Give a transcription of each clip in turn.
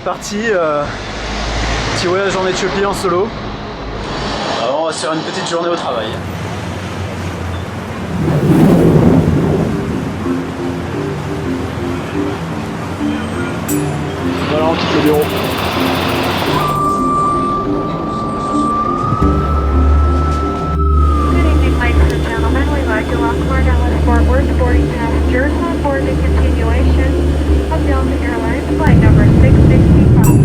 parti. Petit voyage en Éthiopie en solo. Alors on va se faire une petite journée au travail. Voilà, on quitte le bureau. Good evening, ladies and gentlemen. We'd like to welcome our Dallas Fort Worth boarding passengers on board the continuation of Delta Airlines flight number 665.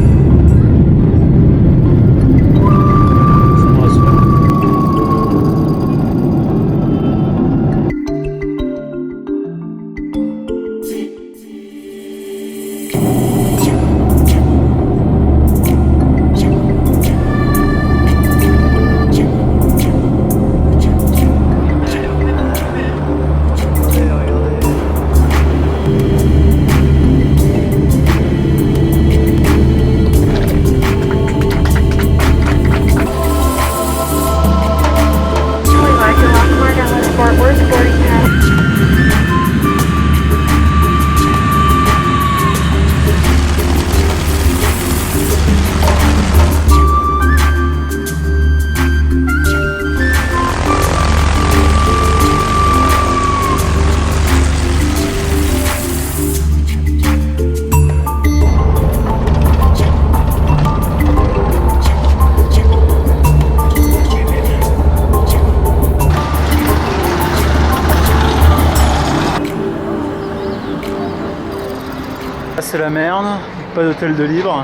C'est la merde, pas d'hôtel de libre. En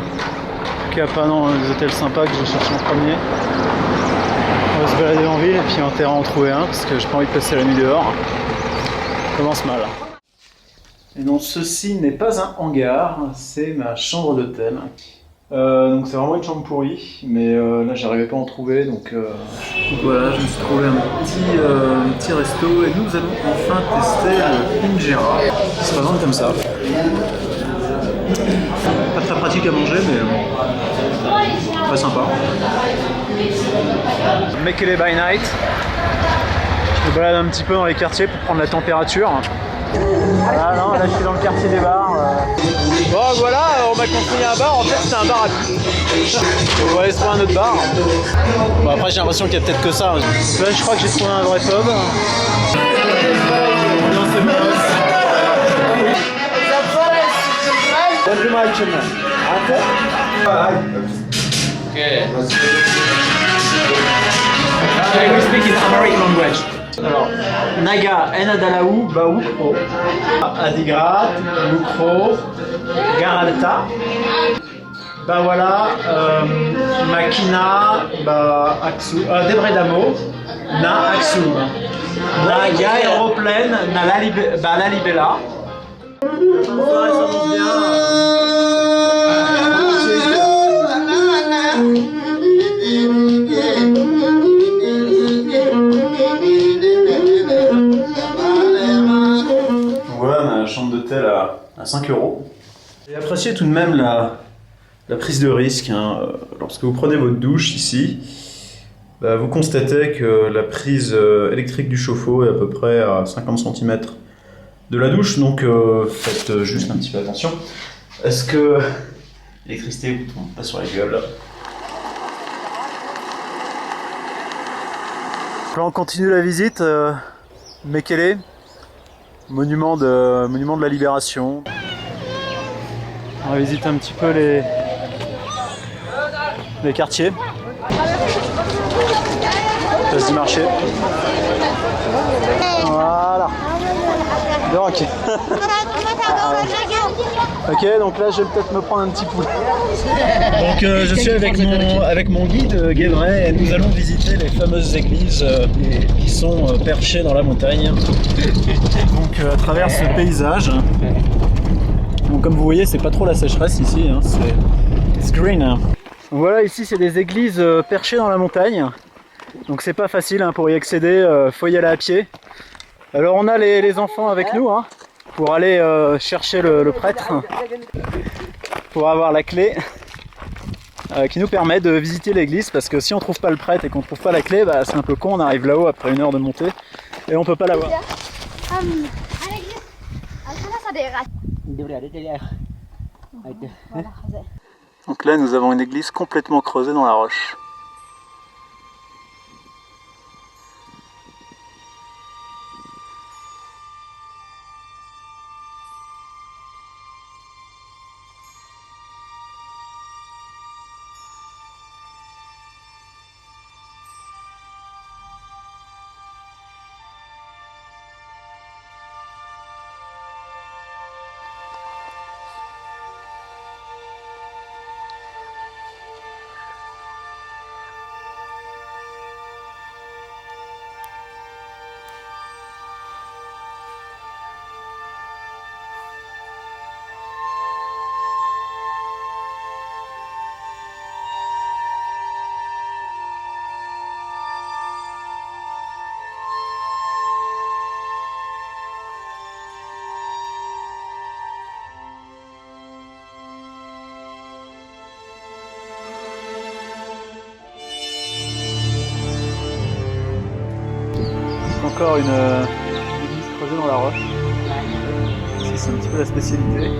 tout cas pas dans les hôtels sympas que je cherche en premier. On va se balader en ville et puis on va en trouver un parce que j'ai pas envie de passer la nuit dehors. Ça commence mal. Et donc ceci n'est pas un hangar, c'est ma chambre d'hôtel. Donc c'est vraiment une chambre pourrie, mais là j'arrivais pas à en trouver, donc voilà, je me suis trouvé un petit resto et nous allons enfin tester le injera qui se présente comme ça. Pas très pratique à manger, mais très sympa. Mekele by night. Je me balade un petit peu dans les quartiers pour prendre la température. Voilà, non, là je suis dans le quartier des bars. Bon voilà, on m'a conseillé un bar, en fait c'était un bar à tout. On va aller se trouver un autre bar. Bon, après j'ai l'impression qu'il y a peut-être que ça. Là je crois que j'ai trouvé un vrai pub. Ambiance est bonne. Okay. We speak in Amharic language. Alors, Naga, Enadalaou, Baoukro, Adigrat, Lukro, Garalta, Bawala, Makina, Aksu, Debredamo, Na Aksu, Na Ya Aéroplane, Na Lalibela. Bonsoir, ça monte bien. Voilà ma chambre d'hôtel à 5 €. J'ai apprécié tout de même la prise de risque. Hein. Lorsque vous prenez votre douche ici, vous constatez que la prise électrique du chauffe-eau est à peu près à 50 cm de la douche, donc faites juste un petit peu attention. Est-ce que l'électricité vous tombe pas sur la gueule là? Là on continue la visite, Mekele, monument de la libération. On va visiter un petit peu les quartiers. Place du marché. Voilà. Donc, ok, donc là je vais peut-être me prendre un petit poulet. Donc je suis avec mon guide Guédret et nous allons visiter les fameuses églises qui sont perchées dans la montagne. Donc à travers ce paysage. Donc comme vous voyez, c'est pas trop la sécheresse ici, hein, c'est green. Donc, voilà, ici c'est des églises perchées dans la montagne. Donc c'est pas facile hein, pour y accéder, faut y aller à pied. Alors on a les enfants avec nous hein, pour aller chercher le prêtre, pour avoir la clé qui nous permet de visiter l'église, parce que si on trouve pas le prêtre et qu'on trouve pas la clé, c'est un peu con, on arrive là-haut après 1 heure de montée et on peut pas l'avoir. Donc là nous avons une église complètement creusée dans la roche. Encore une église creusée dans la roche. Ici c'est un petit peu la spécialité.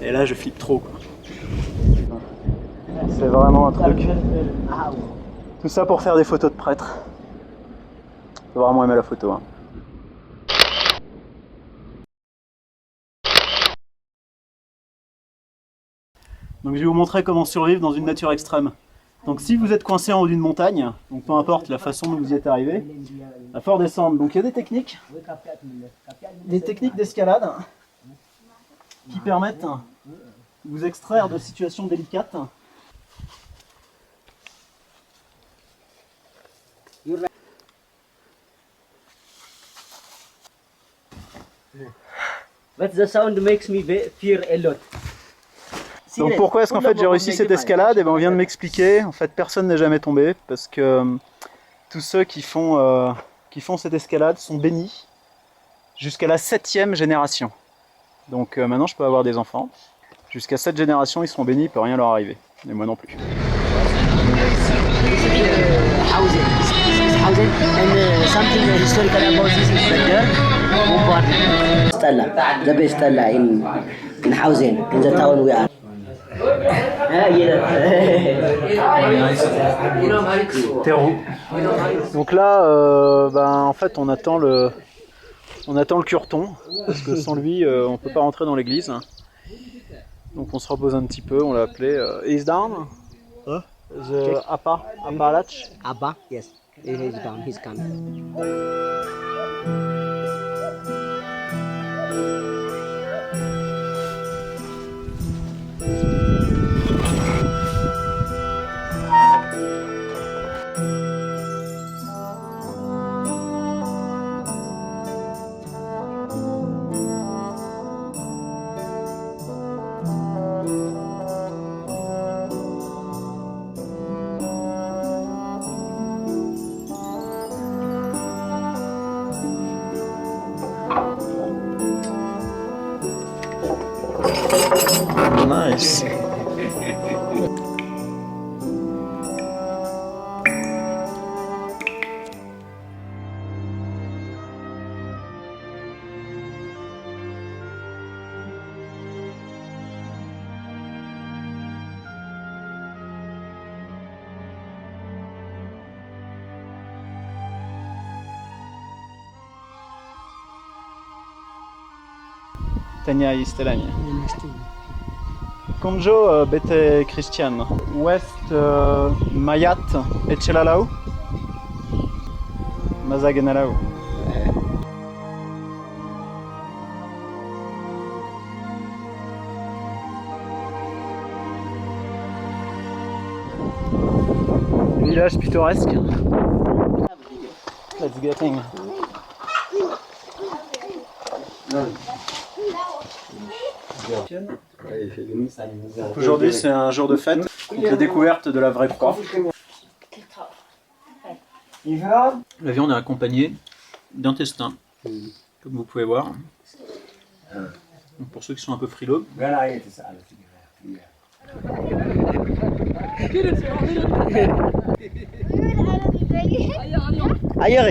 Et là je flippe trop quoi. C'est vraiment un truc. Tout ça pour faire des photos de prêtres. J'ai vraiment aimé la photo. Hein. Donc je vais vous montrer comment survivre dans une nature extrême. Donc si vous êtes coincé en haut d'une montagne, donc peu importe la façon dont vous y êtes arrivé, il va falloir descendre. Donc il y a des techniques d'escalade qui permettent de vous extraire de situations délicates. But the sound makes me fear a lot. Donc pourquoi est-ce qu'en fait j'ai réussi cette escalade? Et ben on vient de m'expliquer. En fait personne n'est jamais tombé parce que tous ceux qui font cette escalade sont bénis jusqu'à la 7e génération. Donc maintenant je peux avoir des enfants. Jusqu'à cette génération ils seront bénis, il ne peut rien leur arriver. Et moi non plus. The best stella in Hausen, in the town we are. Terreau. Donc là, en fait, on attend le curton parce que sans lui, on peut pas rentrer dans l'église. Donc on se repose un petit peu. On l'a appelé East Down. The Appalach. Abba, yes. He's down, he's coming. Nice. Tania Istelani. Konjo bete Christian. West Mayat Echelalau. Mazagenalau. Village pittoresque. Let's get in. Aujourd'hui c'est un jour de fête, donc la découverte de la vraie croix. La viande est accompagnée d'intestins, comme vous pouvez voir. Donc pour ceux qui sont un peu frileux. Ailleurs.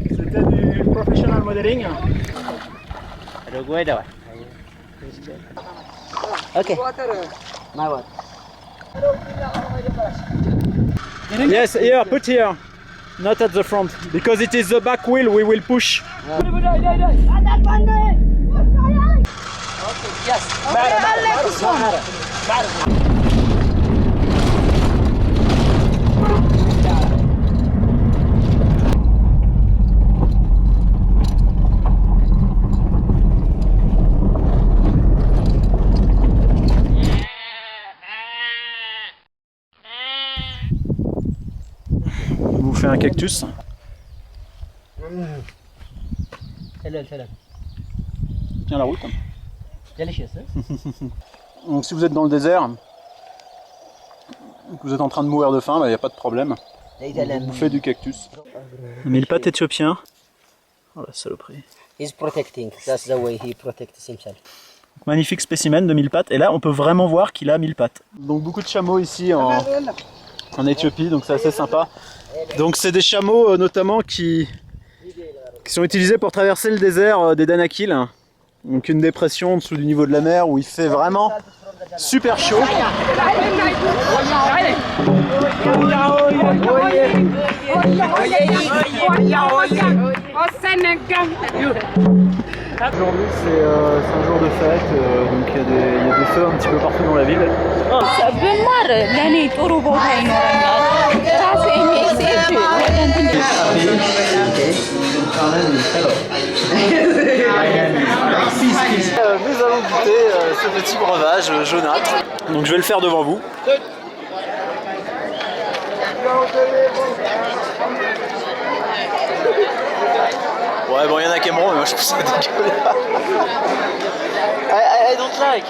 C'était du professional modeling. Okay. My what? Yes, here, put here. Not at the front, because it is the back wheel we will push. On vous fait un cactus. Tiens la route. Donc si vous êtes dans le désert, que vous êtes en train de mourir de faim, il n'y a pas de problème. Vous faites du cactus. Mille-pattes éthiopien. Oh la saloperie. He's protecting. That's the way he protects himself. Magnifique spécimen de 1000 pattes. Et là on peut vraiment voir qu'il a 1000 pattes. Donc beaucoup de chameaux ici en Éthiopie, donc c'est assez sympa. Donc c'est des chameaux notamment qui sont utilisés pour traverser le désert des Danakil. Donc une dépression en dessous du niveau de la mer où il fait vraiment super chaud. Aujourd'hui c'est un jour de fête, donc il y a des feux un petit peu partout dans la ville. Nous allons goûter ce petit breuvage jaunâtre, donc je vais le faire devant vous. Ouais bon il y en a qui aimeront mais moi je trouve ça dégueulasse. I don't like.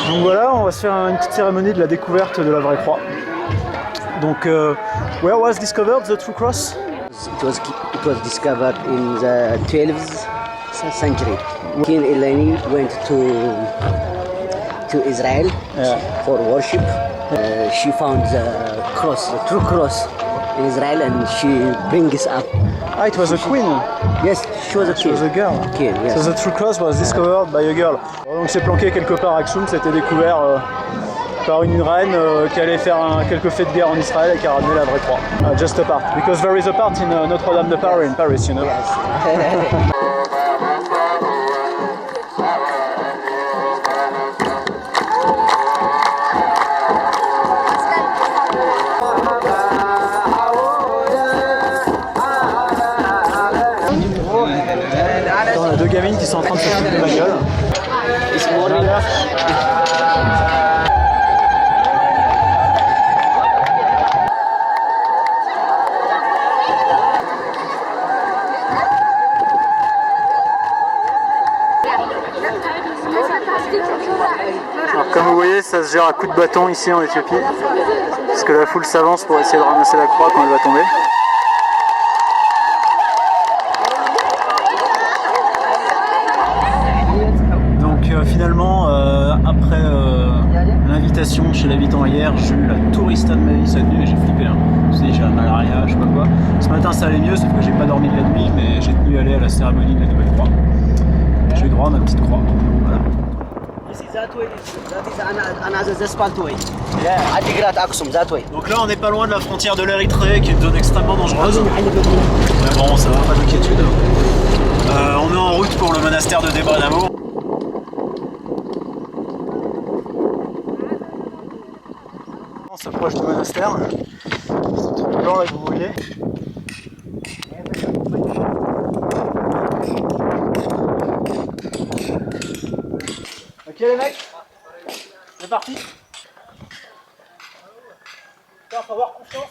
Donc voilà, on va se faire une petite cérémonie de la découverte de la vraie croix. Donc where was discovered the true cross? It was discovered in the 12th century. King Eleni went to Israel for worship. She found the cross, the true cross in Israel, and she brings up. Ah, it was a queen. Yes, she was a She queen. was a girl. Queen, yes. So the true cross was discovered by a girl. Donc c'est planqué quelque part à Aksum, ça a été découvert par une reine qui allait faire quelques faits de guerre en Israël et qui a ramené la vraie croix. Just a part, because there is a part in Notre-Dame de Paris, in Paris, you know. Yes. On a deux gamines qui sont en train de se foutre de ma gueule. Alors comme vous voyez, ça se gère à coups de bâton ici en Éthiopie, parce que la foule s'avance pour essayer de ramasser la croix quand elle va tomber. Finalement, après l'invitation chez l'habitant hier, j'ai eu la tourista de ma vie cette nuit et j'ai flippé. Hein. Je me suis dit, j'ai la malaria, je sais pas quoi. Ce matin ça allait mieux, sauf que j'ai pas dormi de la nuit, mais j'ai tenu à aller à la cérémonie de la nouvelle croix. J'ai eu droit à ma petite croix. Voilà. Donc là on n'est pas loin de la frontière de l'Érythrée, qui est une zone extrêmement dangereuse. Mais bon, ça va, pas d'inquiétude. On est en route pour le monastère de Debre Damo. On s'approche du monastère. C'est tout blanc là que vous voyez. Ok les mecs, c'est parti. Putain, faut avoir confiance.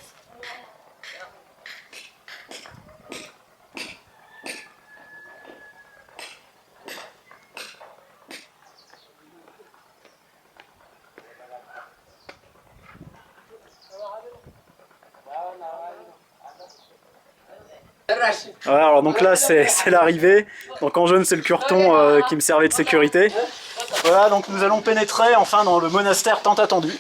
Voilà, alors donc là c'est l'arrivée, donc en jaune c'est le cureton qui me servait de sécurité. Voilà, donc nous allons pénétrer enfin dans le monastère tant attendu.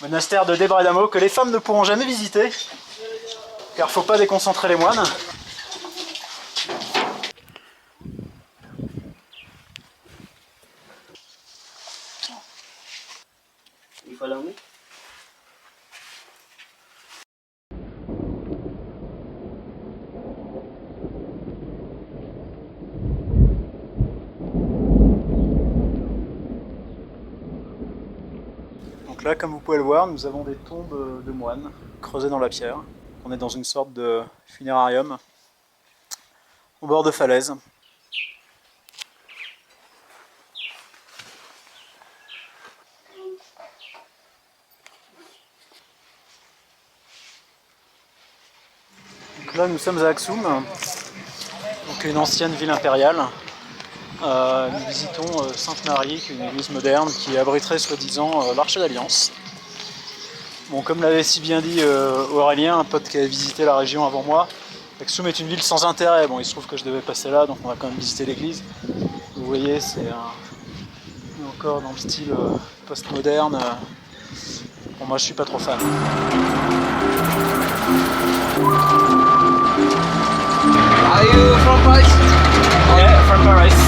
Monastère de Debre Damo que les femmes ne pourront jamais visiter, car faut pas déconcentrer les moines. You follow me? Donc là, comme vous pouvez le voir, nous avons des tombes de moines creusées dans la pierre. On est dans une sorte de funérarium au bord de falaise. Donc là, nous sommes à Aksum, donc une ancienne ville impériale. Nous visitons Sainte-Marie, qui est une église moderne qui abriterait soi-disant l'Arche d'Alliance. Bon, comme l'avait si bien dit Aurélien, un pote qui avait visité la région avant moi, Aksum est une ville sans intérêt. Bon, il se trouve que je devais passer là, donc on va quand même visiter l'église. Vous voyez, c'est encore dans le style post-moderne. Bon, moi je suis pas trop fan. Are you from Paris? Yeah, from Paris.